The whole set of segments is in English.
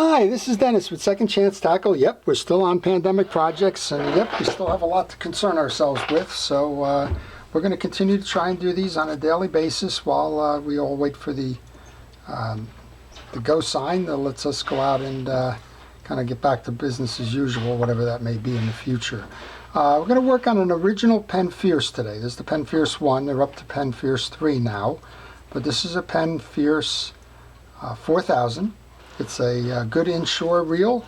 Hi, this is Dennis with Second Chance Tackle. Yep, we're still on pandemic projects, and yep, we still have a lot to concern ourselves with. So we're going to continue to try and do these on a daily basis while we all wait for the go sign that lets us go out and kind of get back to business as usual, whatever that may be in the future. We're going to work on an original Penn Fierce today. This is the Penn Fierce 1. They're up to Penn Fierce 3 now, but this is a Penn Fierce 4000. It's a good inshore reel,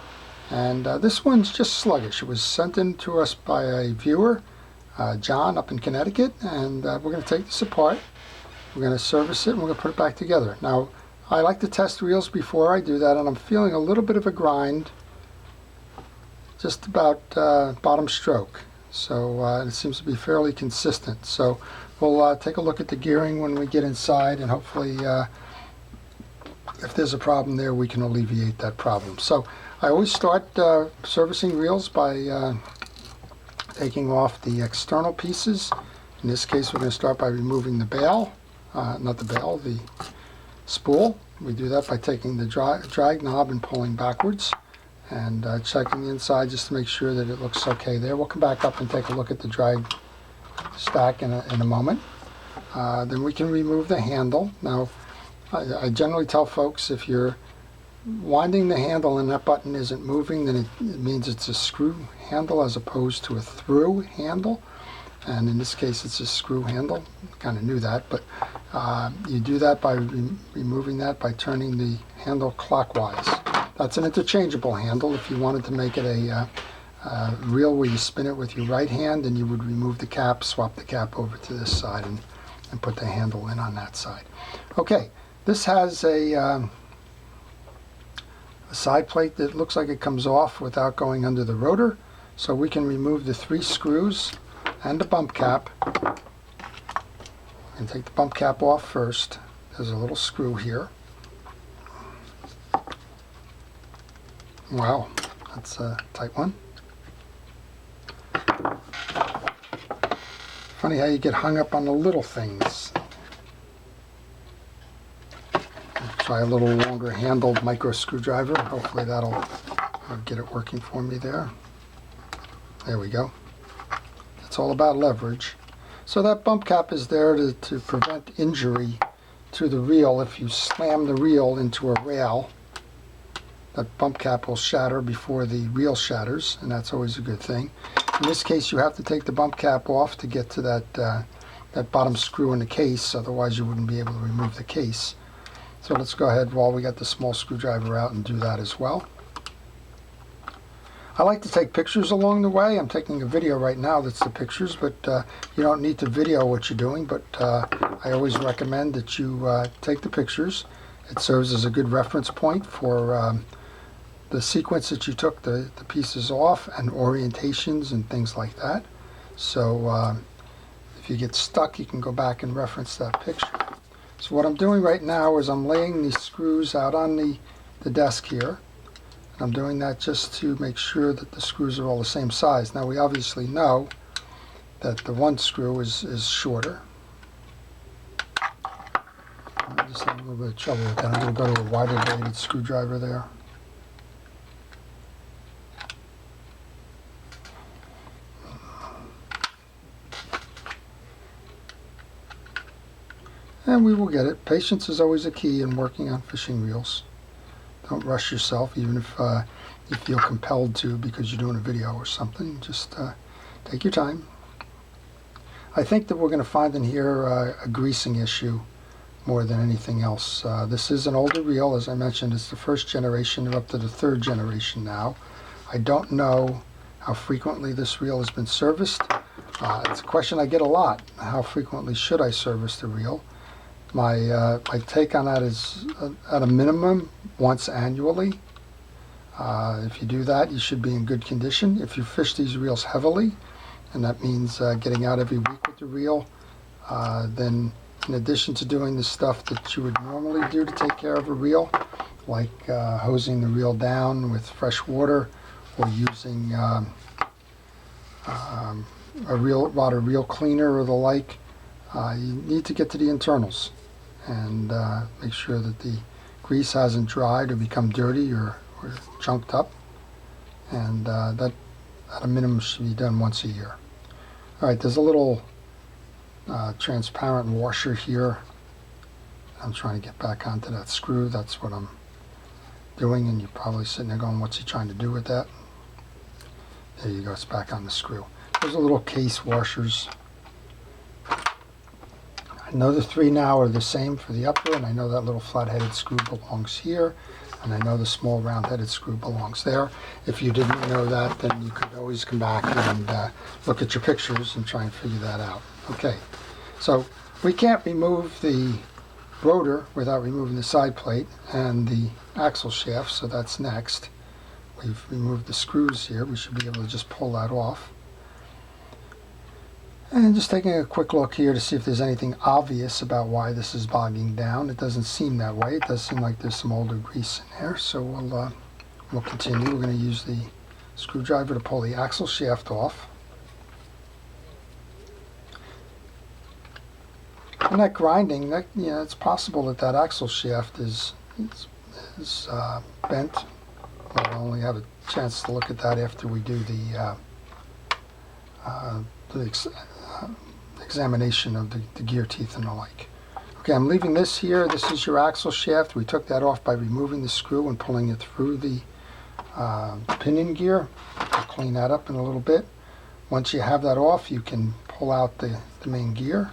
and this one's just sluggish. It was sent in to us by a viewer, John, up in Connecticut, and we're going to take this apart. We're going to service it, and we're going to put it back together. Now, I like to test reels before I do that, and I'm feeling a little bit of a grind, just about bottom stroke. So it seems to be fairly consistent. So we'll take a look at the gearing when we get inside, and hopefully if there's a problem there, we can alleviate that problem. So I always start servicing reels by taking off the external pieces. In this case, we're going to start by removing the bail, not the bail, the spool. We do that by taking the drag knob and pulling backwards and checking the inside just to make sure that it looks okay there. We'll come back up and take a look at the drag stack in a moment. Then we can remove the handle. Now, I generally tell folks, if you're winding the handle and that button isn't moving, then it means it's a screw handle as opposed to a through handle. And in this case, it's a screw handle. Kind of knew that, but you do that by removing that by turning the handle clockwise. That's an interchangeable handle. If you wanted to make it a reel where you spin it with your right hand, then you would remove the cap, swap the cap over to this side, and put the handle in on that side. Okay. This has a side plate that looks like it comes off without going under the rotor, so we can remove the 3 screws and the bump cap and take the bump cap off first. There's a little screw here. Wow, that's a tight one. Funny how you get hung up on the little things. Try a little longer handled micro screwdriver. Hopefully that'll get it working for me there. There we go. It's all about leverage. So that bump cap is there to prevent injury to the reel. If you slam the reel into a rail, that bump cap will shatter before the reel shatters, and that's always a good thing. In this case, you have to take the bump cap off to get to that bottom screw in the case, otherwise you wouldn't be able to remove the case. So let's go ahead while we got the small screwdriver out and do that as well. I like to take pictures along the way. I'm taking a video right now that's the pictures, but you don't need to video what you're doing, but I always recommend that you take the pictures. It serves as a good reference point for the sequence that you took the pieces off and orientations and things like that. So if you get stuck, you can go back and reference that picture. So what I'm doing right now is I'm laying these screws out on the desk here. And I'm doing that just to make sure that the screws are all the same size. Now we obviously know that the one screw is shorter. I'm just having a little bit of trouble with that. I'm going to go to a wider bladed screwdriver there. And we will get it. Patience is always a key in working on fishing reels. Don't rush yourself, even if you feel compelled to because you're doing a video or something. Just take your time. I think that we're going to find in here a greasing issue more than anything else. This is an older reel. As I mentioned, it's the 1st generation. They're up to the 3rd generation now. I don't know how frequently this reel has been serviced. It's a question I get a lot. How frequently should I service the reel? My take on that is at a minimum once annually. If you do that, you should be in good condition. If you fish these reels heavily, and that means getting out every week with the reel, then in addition to doing the stuff that you would normally do to take care of a reel, like hosing the reel down with fresh water or using a rod or reel cleaner or the like, you need to get to the internals and make sure that the grease hasn't dried or become dirty or were junked up, and that at a minimum should be done once a year. All right, there's a little transparent washer here. I'm trying to get back onto that screw. That's what I'm doing, and you're probably sitting there going, what's he trying to do with that? There you go, it's back on the screw. Those are little case washers. I know the three now are the same for the upper, and I know that little flat-headed screw belongs here, and I know the small round-headed screw belongs there. If you didn't know that, then you could always come back and look at your pictures and try and figure that out. Okay, so we can't remove the rotor without removing the side plate and the axle shaft, so that's next. We've removed the screws here. We should be able to just pull that off. And just taking a quick look here to see if there's anything obvious about why this is bogging down. It doesn't seem that way. It does seem like there's some older grease in there, so we'll continue. We're going to use the screwdriver to pull the axle shaft off. And that grinding, it's possible that that axle shaft is bent. We'll only have a chance to look at that after we do the examination of the gear teeth and the like. Okay, I'm leaving this here. This is your axle shaft. We took that off by removing the screw and pulling it through the pinion gear. I'll clean that up in a little bit. Once you have that off, you can pull out the main gear.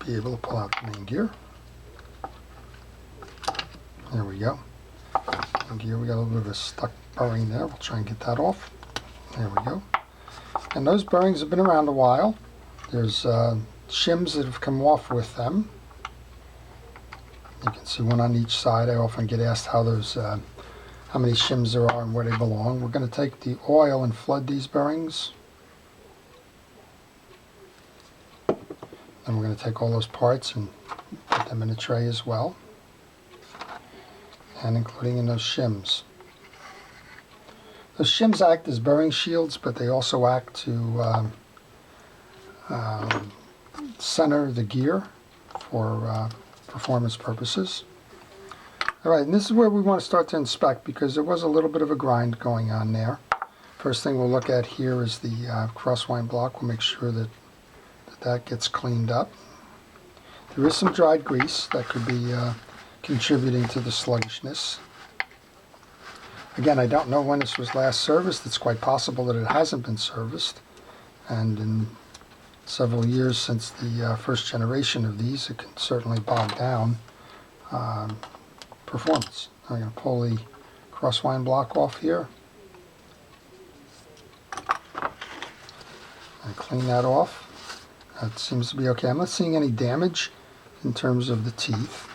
Be able to pull out the main gear. There we go. Main gear, we got a little bit of a stuck bearing there. We'll try and get that off. There we go. And those bearings have been around a while. There's shims that have come off with them. You can see one on each side. I often get asked how many shims there are and where they belong. We're going to take the oil and flood these bearings. And we're going to take all those parts and put them in a tray as well, and including in those shims. Those shims act as bearing shields, but they also act to center the gear for performance purposes. All right, and this is where we want to start to inspect, because there was a little bit of a grind going on there. First thing we'll look at here is the crosswind block. We'll make sure that that gets cleaned up. There is some dried grease that could be contributing to the sluggishness. Again, I don't know when this was last serviced. It's quite possible that it hasn't been serviced, and in several years since the first generation of these, it can certainly bog down performance. I'm going to pull the crosswind block off here and clean that off. That seems to be okay. I'm not seeing any damage in terms of the teeth,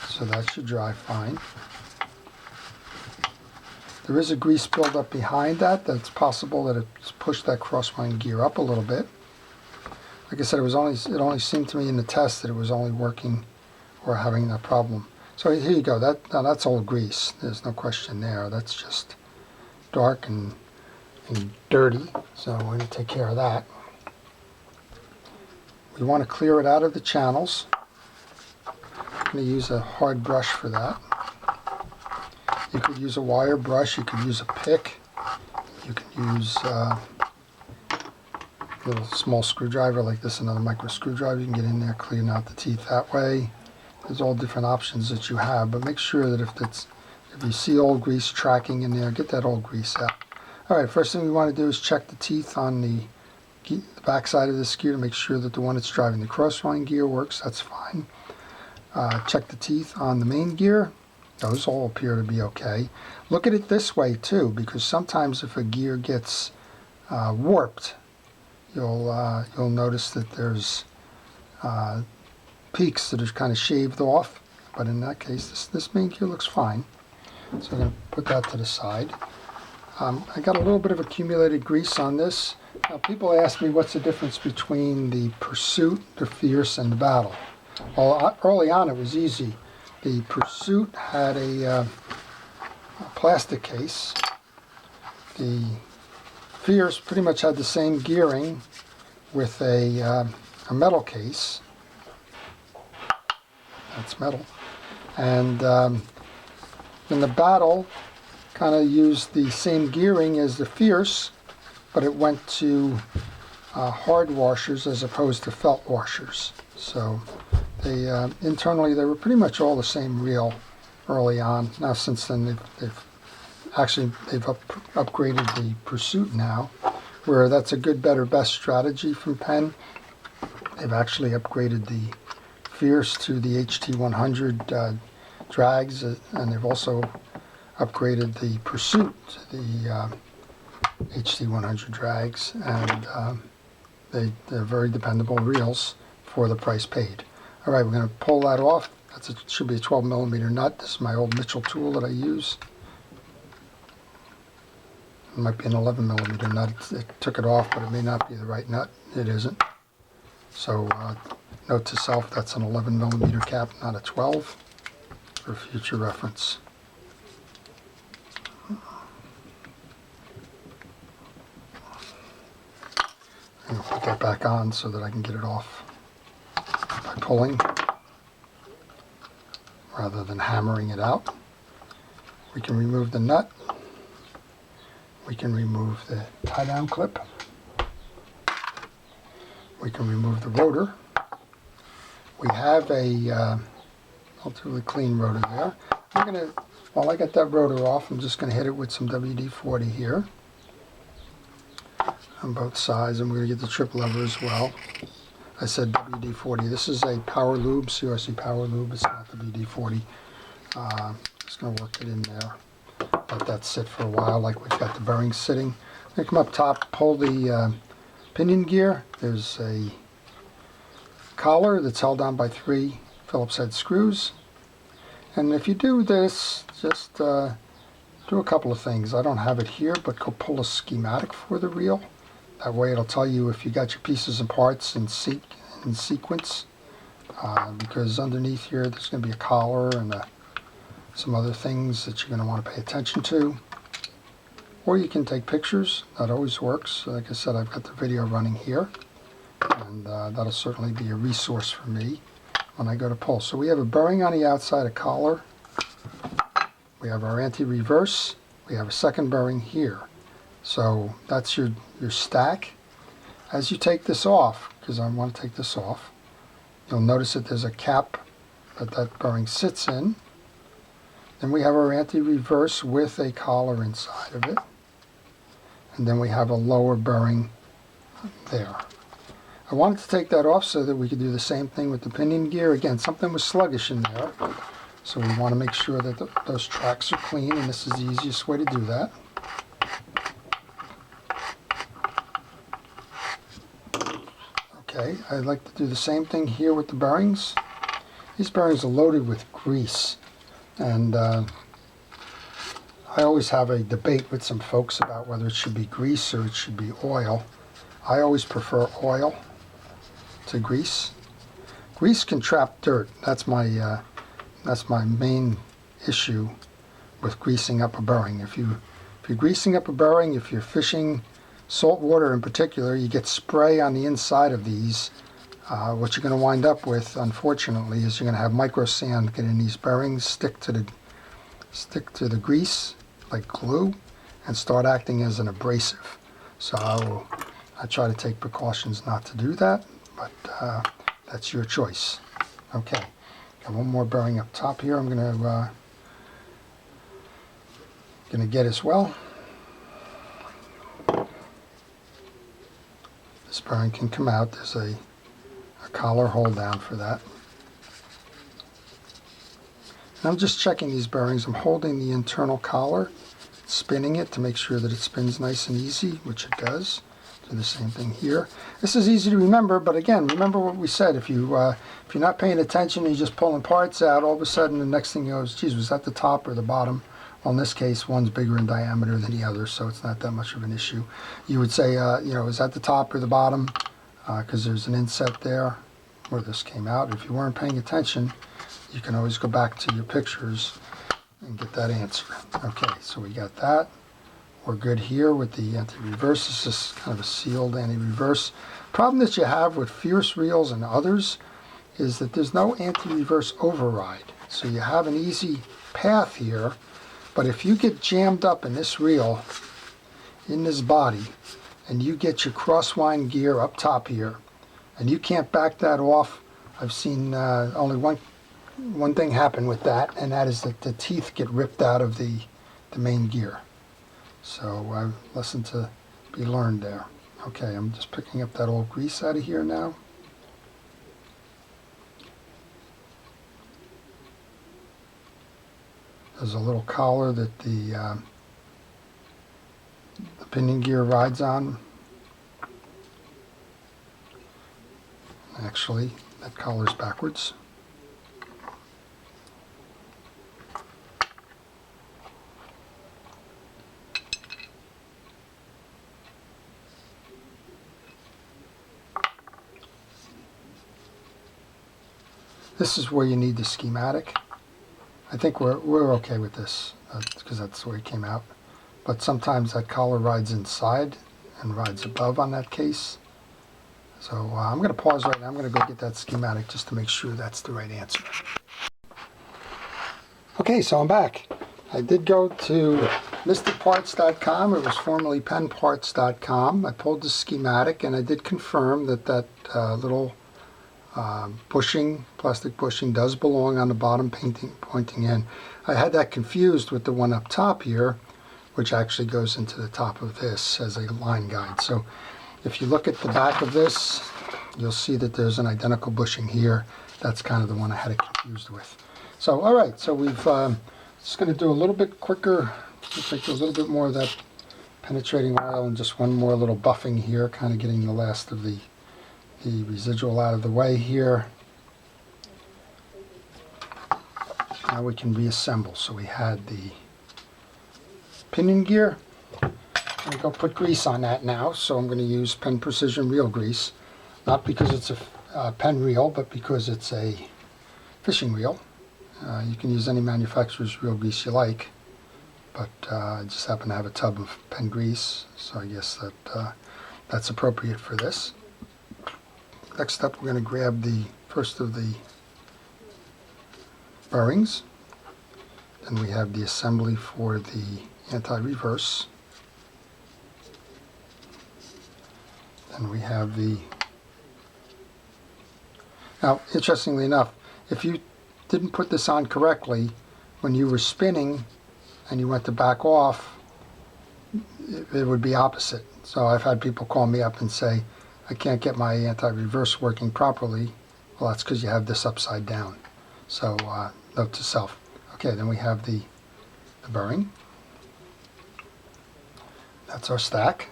so that should dry fine. There is a grease buildup behind that. That's possible that it's pushed that crosswind gear up a little bit. Like I said, it only seemed to me in the test that it was only working or having that problem. So here you go. Now that's old grease. There's no question there. That's just dark and dirty. So we're going to take care of that. We want to clear it out of the channels. I'm going to use a hard brush for that. You could use a wire brush, you could use a pick, you can use a little small screwdriver like this, another micro screwdriver. You can get in there, clean out the teeth that way. There's all different options that you have, but make sure that if you see old grease tracking in there, get that old grease out. Alright, first thing we want to do is check the teeth on the back side of this gear to make sure that the one that's driving the crosswind gear works. That's fine. Check the teeth on the main gear. Those all appear to be okay. Look at it this way too, because sometimes if a gear gets warped, you'll notice that there's peaks that are kind of shaved off. But in that case, this main gear looks fine. So I'm going to put that to the side. I got a little bit of accumulated grease on this. Now, people ask me what's the difference between the Pursuit, the Fierce, and the Battle. Well, early on it was easy. The Pursuit had a plastic case. The Fierce pretty much had the same gearing with a metal case. That's metal. And then the Battle kind of used the same gearing as the Fierce, but it went to hard washers as opposed to felt washers. So they internally they were pretty much all the same reel early on. Now since then they've upgraded the Pursuit now, where that's a good, better, best strategy from Penn. They've actually upgraded the Fierce to the HT100 drags, and they've also upgraded the Pursuit to the HT100 drags, and they're very dependable reels for the price paid. All right, we're going to pull that off. Should be a 12 millimeter nut. This is my old Mitchell tool that I use. It might be an 11 millimeter nut. It took it off, but it may not be the right nut. It isn't. So note to self, that's an 11 millimeter cap, not a 12, for future reference. I'm going to put that back on so that I can get it off by pulling rather than hammering it out. We can remove the nut. We can remove the tie-down clip. We can remove the rotor. We have a relatively clean rotor there. While I get that rotor off, I'm just going to hit it with some WD-40 here on both sides. I'm going to get the trip lever as well. I said WD-40. This is a Power Lube, CRC Power Lube. It's not WD-40. Just going to work it in there. Let that sit for a while, like we've got the bearings sitting. I'm going to come up top, pull the pinion gear. There's a collar that's held on by 3 Phillips head screws. And if you do this, just do a couple of things. I don't have it here, but go pull a schematic for the reel. That way it'll tell you if you got your pieces and parts in sequence. Because underneath here there's going to be a collar and some other things that you're going to want to pay attention to. Or you can take pictures. That always works. Like I said, I've got the video running here, and that'll certainly be a resource for me when I go to pull. So we have a bearing on the outside, a collar. We have our anti-reverse. We have a second bearing here. So that's your stack. As you take this off, because I want to take this off, you'll notice that there's a cap that bearing sits in. Then we have our anti-reverse with a collar inside of it. And then we have a lower bearing there. I wanted to take that off so that we could do the same thing with the pinion gear. Again, something was sluggish in there. So we want to make sure that those tracks are clean, and this is the easiest way to do that. Okay, I'd like to do the same thing here with the bearings. These bearings are loaded with grease. And I always have a debate with some folks about whether it should be grease or it should be oil. I always prefer oil to grease. Grease can trap dirt. That's my main issue with greasing up a bearing. If you're greasing up a bearing, if you're fishing salt water in particular, you get spray on the inside of these. What you're going to wind up with, unfortunately, is you're going to have micro sand get in these bearings, stick to the grease like glue, and start acting as an abrasive. So I try to take precautions not to do that, but that's your choice. Okay, got one more bearing up top here. I'm going to get as well. This bearing can come out. There's a collar hold down for that. And I'm just checking these bearings. I'm holding the internal collar, spinning it to make sure that it spins nice and easy, which it does. Do the same thing here. This is easy to remember, but again, remember what we said. If you're not paying attention and you're just pulling parts out, all of a sudden the next thing goes, geez, was that the top or the bottom? Well, in this case, one's bigger in diameter than the other, so it's not that much of an issue. You would say, is that the top or the bottom? Because there's an inset there where this came out. If you weren't paying attention, you can always go back to your pictures and get that answer. Okay, so we got that. we're good here with the anti-reverse. This is kind of a sealed anti-reverse. Problem that you have with Fierce reels and others is that there's no anti-reverse override. So you have an easy path here, but if you get jammed up in this reel, in this body, and you get your crosswind gear up top here, and you can't back that off, I've seen only one thing happen with that, and that is that the teeth get ripped out of the main gear. So lesson to be learned there. Okay, I'm just picking up that old grease out of here now. There's a little collar that the pinion gear rides on. Actually, that collar's backwards. This is where you need the schematic. I think we're okay with this because that's the way it came out. But sometimes that collar rides inside and rides above on that case. So I'm going to pause right now. I'm going to go get that schematic just to make sure that's the right answer. Okay, so I'm back. I did go to mysticparts.com. It was formerly pennparts.com. I pulled the schematic and I did confirm that that little bushing, plastic bushing, does belong on the bottom pointing in. I had that confused with the one up top here, which actually goes into the top of this as a line guide. So if you look at the back of this, you'll see that there's an identical bushing here. That's kind of the one I had it confused with. So all right, so we've just going to do a little bit quicker, take a little bit more of that penetrating oil and just one more little buffing here, kind of getting the last of the residual out of the way here. Now we can reassemble. So we had the pinion gear. I'm going to go put grease on that now, so I'm going to use Penn Precision reel grease. Not because it's a Penn reel, but because it's a fishing reel. You can use any manufacturer's reel grease you like, but I just happen to have a tub of Penn grease, so I guess that that's appropriate for this. Next up, we're going to grab the first of the bearings. Then we have the assembly for the anti-reverse. Then we have the... Now, interestingly enough, if you didn't put this on correctly, when you were spinning and you went to back off, it would be opposite. So I've had people call me up and say, I can't get my anti-reverse working properly. Well, that's because you have this upside down. So note to self. Okay, then we have the bearing. That's our stack.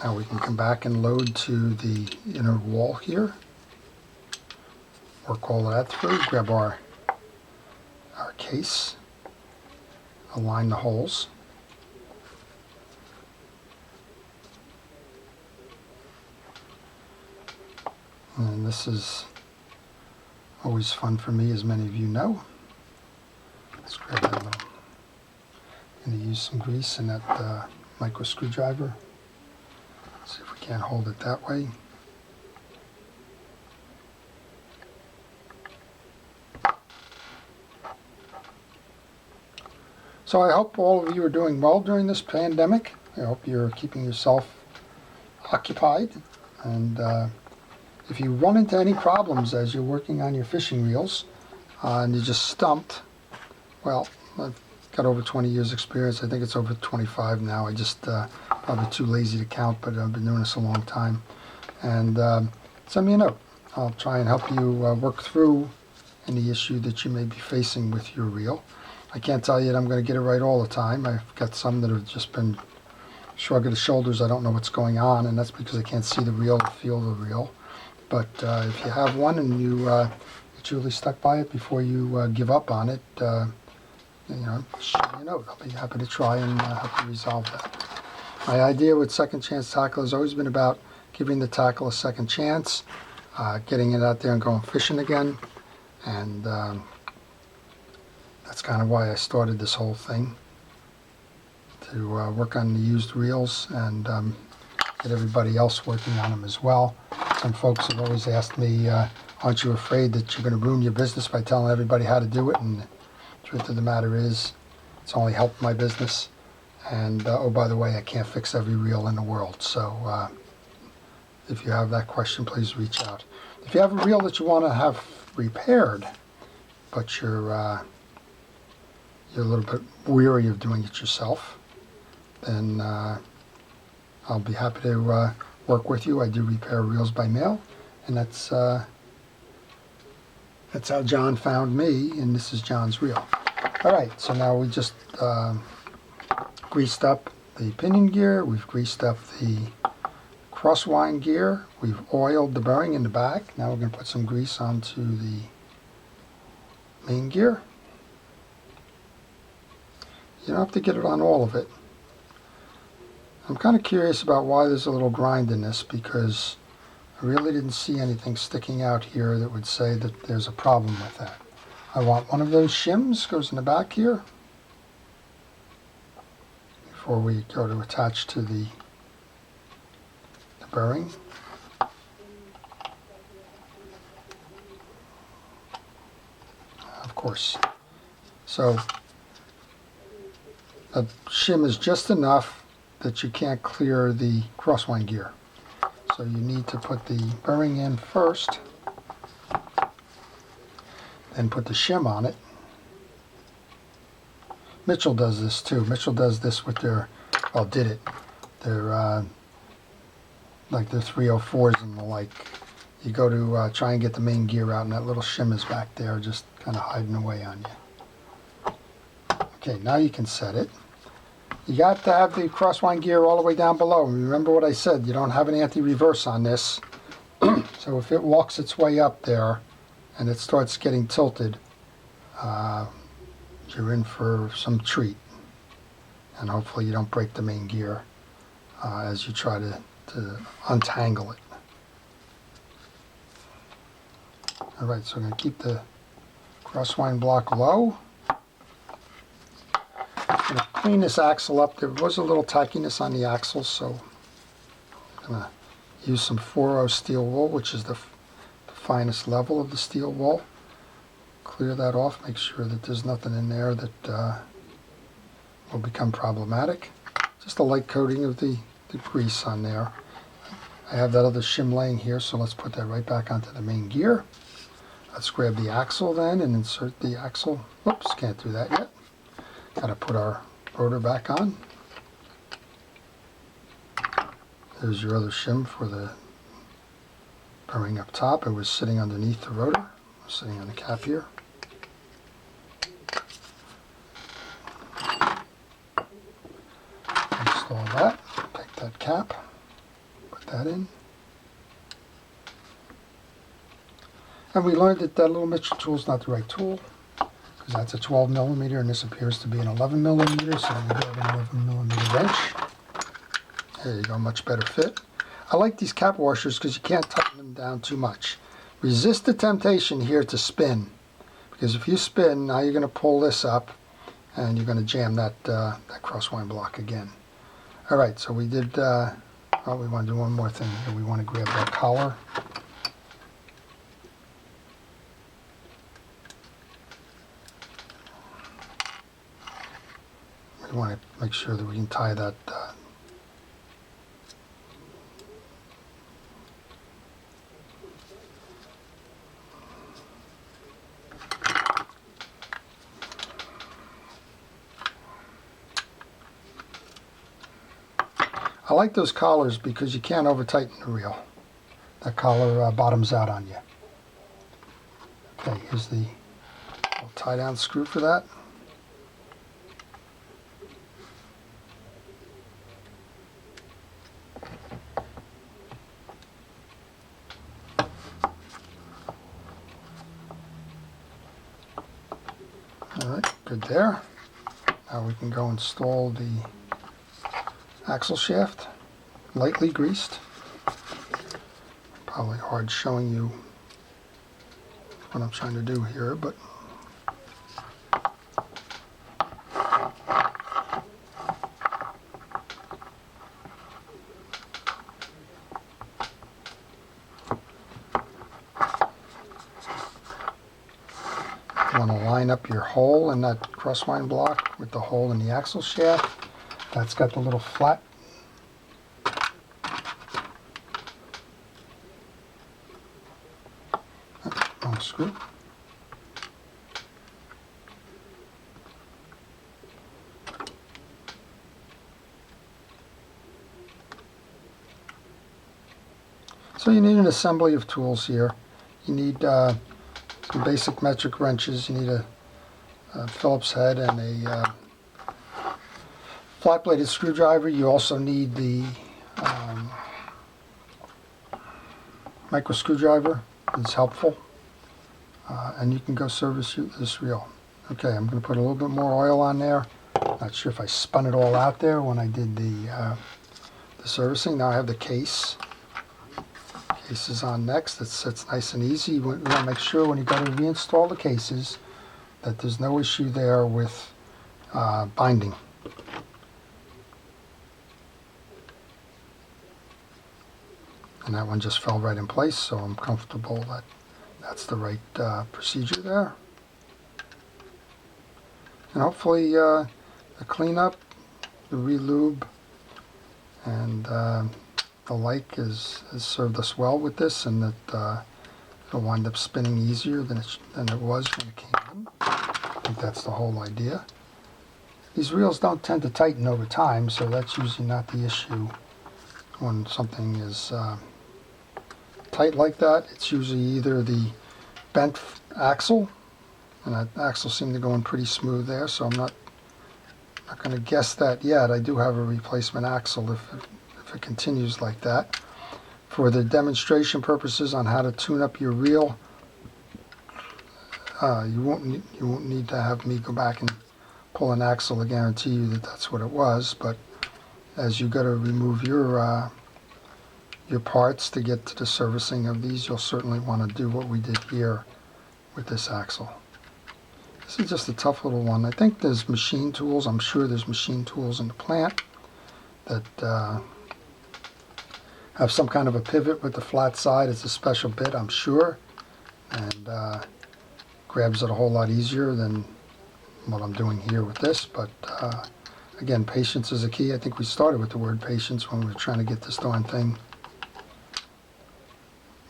Now we can come back and load to the inner wall here. Work all of that through. Grab our case. Align the holes. And this is always fun for me, as many of you know. Let's grab that little. I'm going to use some grease in that micro screwdriver. See if we can't hold it that way. So I hope all of you are doing well during this pandemic. I hope you're keeping yourself occupied, and if you run into any problems as you're working on your fishing reels and you're just stumped, well, I've got over 20 years experience. I think it's over 25 now. I just probably too lazy to count, but I've been doing this a long time. And send me a note. I'll try and help you work through any issue that you may be facing with your reel. I can't tell you that I'm going to get it right all the time. I've got some that have just been shrug of the shoulders. I don't know what's going on, and that's because I can't see the reel or feel the reel. But if you have one and you truly stuck by it before you give up on it, shoot me a note. I'll be happy to try and help you resolve that. My idea with Second Chance Tackle has always been about giving the tackle a second chance, getting it out there and going fishing again, and that's kind of why I started this whole thing, to to work on the used reels and get everybody else working on them as well. Some folks have always asked me, aren't you afraid that you're going to ruin your business by telling everybody how to do it? And the truth of the matter is, it's only helped my business. And oh, by the way, I can't fix every reel in the world. So if you have that question, please reach out. If you have a reel that you want to have repaired, but you're a little bit weary of doing it yourself, then I'll be happy to work with you. I do repair reels by mail, and that's how John found me, and this is John's reel. All right, so now we just greased up the pinion gear, we've greased up the crosswind gear, we've oiled the bearing in the back. Now we're going to put some grease onto the main gear. You don't have to get it on all of it. I'm kind of curious about why there's a little grind in this, because I really didn't see anything sticking out here that would say that there's a problem with that. I want one of those shims, goes in the back here, before we go to attach to the bearing. Of course. So a shim is just enough that you can't clear the crosswind gear. So you need to put the bearing in first, then put the shim on it. Mitchell does this too. Mitchell does this with their, well, did it. Their like their 304s and the like. You go to try and get the main gear out, and that little shim is back there just kind of hiding away on you. Okay, now you can set it. You got to have the crosswind gear all the way down below. Remember what I said, you don't have an anti-reverse on this. So if it walks its way up there and it starts getting tilted, you're in for some treat. And hopefully you don't break the main gear as you try to untangle it. Alright, so we're going to keep the crosswind block low. I'm going to clean this axle up. There was a little tackiness on the axle, so I'm going to use some 4/0 steel wool, which is the finest level of the steel wool. Clear that off, make sure that there's nothing in there that will become problematic. Just a light coating of the grease on there. I have that other shim laying here, so let's put that right back onto the main gear. Let's grab the axle then and insert the axle. Whoops, can't do that yet. Got to put our rotor back on. There's your other shim for the bearing up top. It was sitting underneath the rotor, sitting on the cap here. Install that. Take that cap, put that in. And we learned that that little Mitchell tool is not the right tool, because that's a 12 millimeter and this appears to be an 11 millimeter, so we grab an 11 millimeter wrench. There you go, much better fit. I like these cap washers because you can't tighten them down too much. Resist the temptation here to spin, because if you spin, now you're going to pull this up and you're going to jam that crosswind block again. Alright, so we did, oh, we want to do one more thing here. We want to grab that collar. We want to make sure that we can tie that I like those collars because you can't over tighten the reel. That collar bottoms out on you. Okay, here's the little tie down screw for that. Alright, good there. Now we can go install the axle shaft, lightly greased. Probably hard showing you what I'm trying to do here, but You want to line up your hole in that crosswind block with the hole in the axle shaft. That's got the little flat wrong screw. So you need an assembly of tools here. You need some basic metric wrenches. You need a Phillips head and a flat-bladed screwdriver. You also need the micro screwdriver. It's helpful. And you can go service this reel. Okay, I'm going to put a little bit more oil on there. Not sure if I spun it all out there when I did the servicing. Now I have the case. Case is on next. It sits nice and easy. You want to make sure when you go to reinstall the cases that there's no issue there with binding. And that one just fell right in place, so I'm comfortable that that's the right procedure there. And hopefully the cleanup, the re-lube, and the like has served us well with this, and that it'll wind up spinning easier than it was when it came in. I think that's the whole idea. These reels don't tend to tighten over time, so that's usually not the issue when something is tight like that. It's usually either the bent axle, and that axle seemed to go in pretty smooth there, so I'm not going to guess that yet. I do have a replacement axle if it continues like that. For the demonstration purposes on how to tune up your reel, you won't need to have me go back and pull an axle to guarantee you that that's what it was. But as you go to remove your parts to get to the servicing of these, you'll certainly want to do what we did here with this axle. This is just a tough little one. I think there's machine tools. I'm sure there's machine tools in the plant that have some kind of a pivot with the flat side. It's a special bit, I'm sure, and grabs it a whole lot easier than what I'm doing here with this. But again, patience is a key. I think we started with the word patience when we were trying to get this darn thing,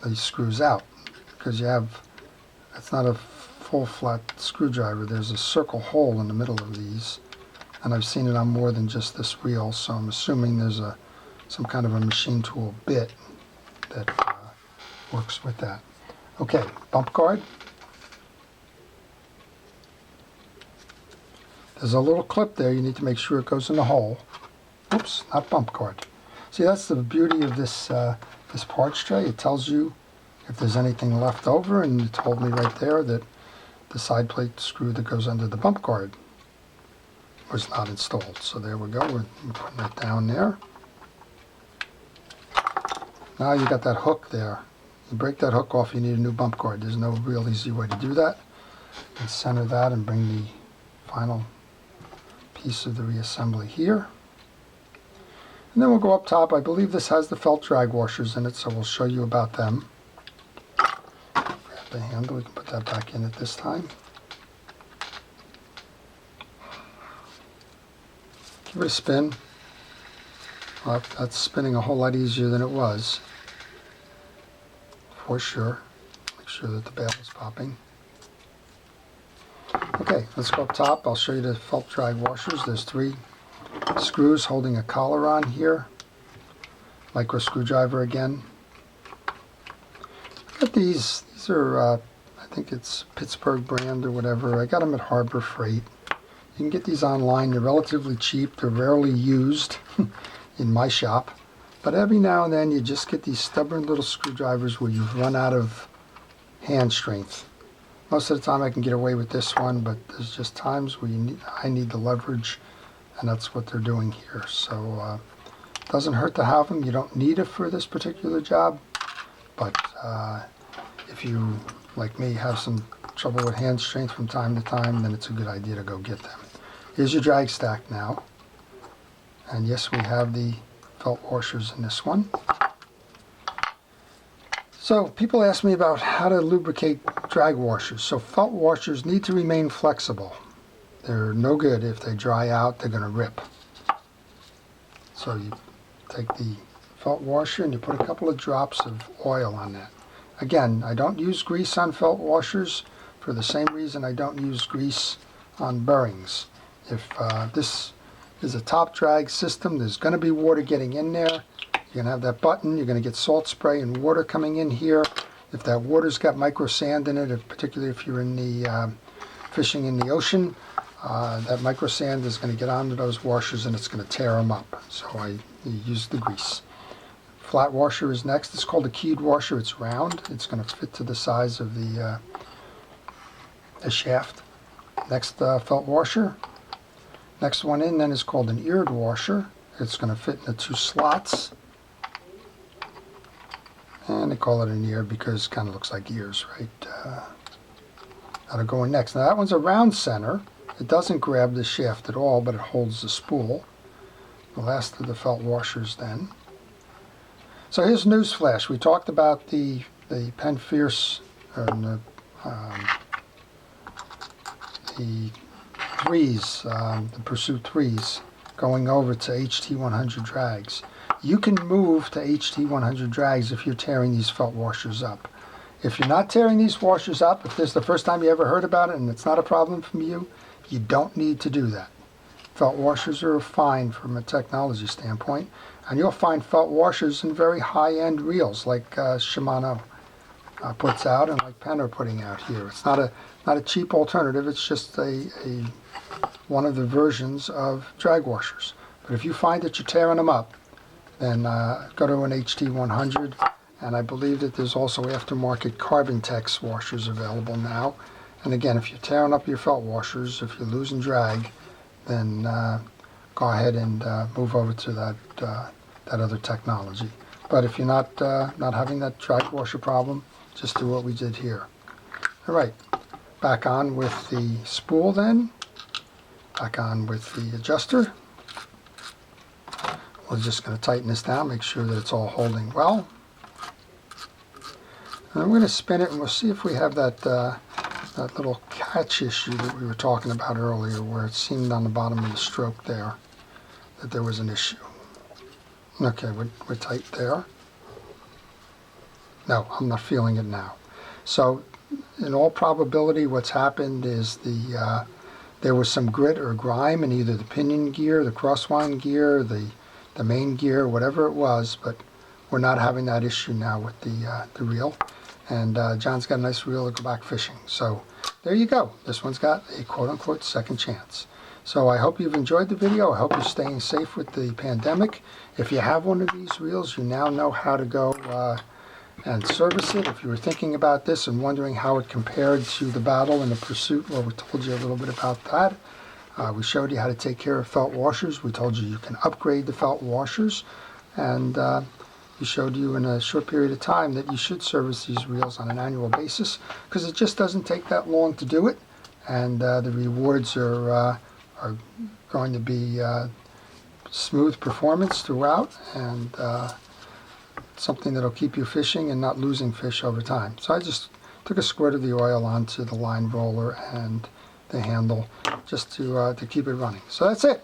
these screws out, because you have, it's not a full flat screwdriver. There's a circle hole in the middle of these, and I've seen it on more than just this reel, so I'm assuming there's some kind of a machine tool bit that works with that. Okay, bump guard. There's a little clip there. You need to make sure it goes in the hole. Oops, not bump guard. See, that's the beauty of this this parts tray. It tells you if there's anything left over, and it told me right there that the side plate screw that goes under the bump guard was not installed. So there we go. We're putting it down there. Now you got that hook there. You break that hook off, you need a new bump guard. There's no real easy way to do that. And center that and bring the final piece of the reassembly here. And then we'll go up top. I believe this has the felt drag washers in it, so we'll show you about them. Grab the handle, we can put that back in at this time. Give it a spin. Well, that's spinning a whole lot easier than it was, for sure. Make sure that the bail is popping. Okay, let's go up top. I'll show you the felt drag washers. There's 3 screws holding a collar on here. Micro screwdriver again. I got these. These are, I think it's Pittsburgh brand or whatever. I got them at Harbor Freight. You can get these online. They're relatively cheap. They're rarely used in my shop. But every now and then you just get these stubborn little screwdrivers where you've run out of hand strength. Most of the time I can get away with this one, but there's just times where I need the leverage, and that's what they're doing here. So it doesn't hurt to have them. You don't need it for this particular job, but if you, like me, have some trouble with hand strength from time to time, then it's a good idea to go get them. Here's your drag stack now. And yes, we have the felt washers in this one. So people ask me about how to lubricate drag washers. So felt washers need to remain flexible. They're no good if they dry out, they're going to rip. So you take the felt washer and you put a couple of drops of oil on that. Again, I don't use grease on felt washers for the same reason I don't use grease on bearings. If this is a top drag system, there's going to be water getting in there. You're going to have that button, you're going to get salt spray and water coming in here. If that water's got micro sand in it, particularly if you're in the fishing in the ocean, that micro sand is going to get onto those washers and it's going to tear them up. So I use the grease. Flat washer is next. It's called a keyed washer. It's round. It's going to fit to the size of the shaft. Next, felt washer. Next one in then is called an eared washer. It's going to fit in the two slots. And they call it an ear because it kind of looks like ears, right? That'll go in next. Now that one's a round center. It doesn't grab the shaft at all, but it holds the spool. The last of the felt washers then. So here's news flash. We talked about the Penn Fierce, the threes, the Pursuit threes, going over to HT100 drags. You can move to HT100 drags if you're tearing these felt washers up. If you're not tearing these washers up, if this is the first time you ever heard about it and it's not a problem for you, you don't need to do that. Felt washers are fine from a technology standpoint, and you'll find felt washers in very high-end reels like Shimano puts out and like Penn are putting out here. It's not a cheap alternative. It's just one of the versions of drag washers. But if you find that you're tearing them up, then go to an HT100, and I believe that there's also aftermarket Carbon Tex washers available now. And again, if you're tearing up your felt washers, if you're losing drag, then go ahead and move over to that other technology. But if you're not having that drag washer problem, just do what we did here. All right, back on with the spool then. Back on with the adjuster. We're just going to tighten this down, make sure that it's all holding well. And I'm going to spin it and we'll see if we have that little catch issue that we were talking about earlier, where it seemed on the bottom of the stroke there that there was an issue. Okay, we're tight there. No, I'm not feeling it now. So in all probability what's happened is there was some grit or grime in either the pinion gear, the crosswind gear, the main gear, whatever it was, but we're not having that issue now with the reel. And John's got a nice reel to go back fishing. So there you go. This one's got a quote-unquote second chance. So I hope you've enjoyed the video. I hope you're staying safe with the pandemic. If you have one of these reels, you now know how to go and service it. If you were thinking about this and wondering how it compared to the Battle and the Pursuit, well, we told you a little bit about that. We showed you how to take care of felt washers. We told you can upgrade the felt washers. And we showed you in a short period of time that you should service these reels on an annual basis, because it just doesn't take that long to do it. And the rewards are going to be smooth performance throughout, and something that'll keep you fishing and not losing fish over time. So I just took a squirt of the oil onto the line roller and the handle just to keep it running. So that's it.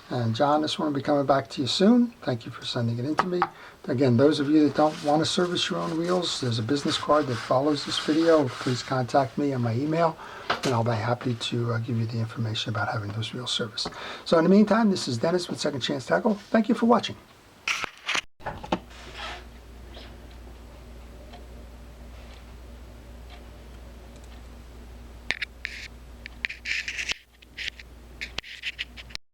And John, this one will be coming back to you soon. Thank you for sending it in to me. Again, those of you that don't want to service your own reels, there's a business card that follows this video. Please contact me on my email, and I'll be happy to give you the information about having those reels serviced. So in the meantime, this is Dennis with Second Chance Tackle. Thank you for watching.